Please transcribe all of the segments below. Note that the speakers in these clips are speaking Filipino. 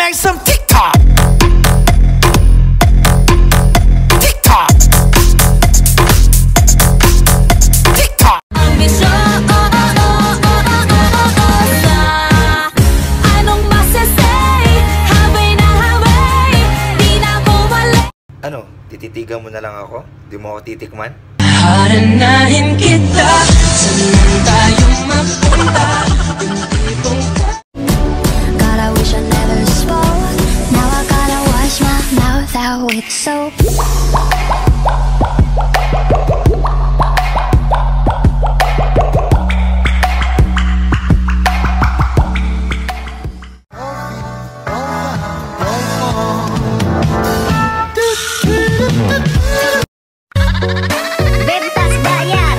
make some TikTok. TikTok. TikTok. Ano, tititigan mo na lang ako? Di mo ako titikman? Haranahin kita, saan tayo mapunta? God, I wish I never spoke. Now I gotta wash my mouth out with soap. Bebas bayar.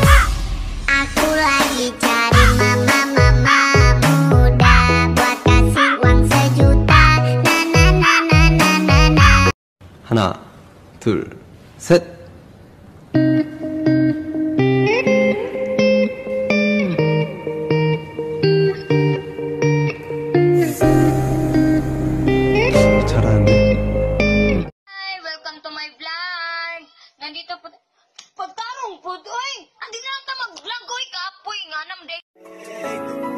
Aku lagi cari mama muda buat kasih uang sejuta. Na na na na na na na. 하나, 둘, 셋. 잘하는데. Hi! Welcome to my vlog! Nandito po... Pagtarong po, oy! Andi na lang ta mag-vlog, oy! Kapoy nga namday!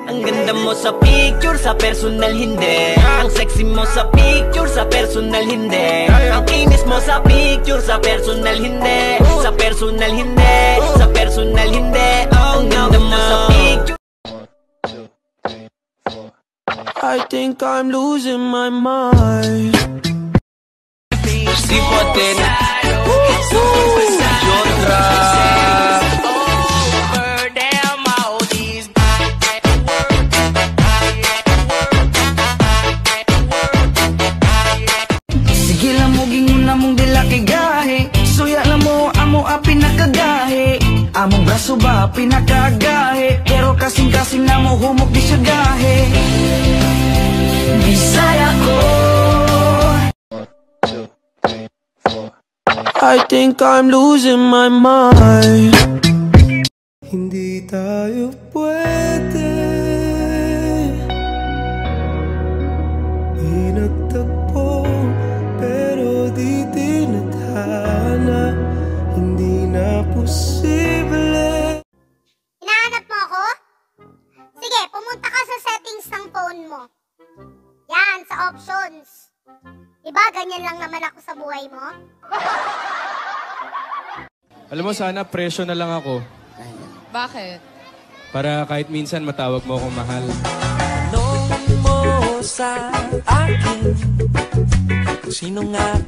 Ang ganda mo sa picture, sa personal hindi. Ang sexy mo sa picture, sa personal hindi. Ang kinis mo sa picture, sa personal hindi. Sa personal hindi, sa personal hindi. Ang ganda mo sa picture. I think I'm losing my mind. Si Poten, Jondra. Sige lang mo gingon na mong dila kay gahe. Suya lang mo amo a pinakagahe. Among braso ba pinakagahe. Pero kasing-kasing na mo humok di siya gahe. Bisaya ko. I think I'm losing my mind. Hindi tayo pwede pinagtagpo, pero di tinadhana. Hindi na posible. Hinahanap mo ako? Sige, pumunta ka sa settings ng phone mo. Yan, sa options. Diba, ganyan lang naman ako sa buhay mo? Alam mo, sana presyo na lang ako. Bakit? Para kahit minsan matawag mo akong mahal. Tanong mo sa akin kung sino nga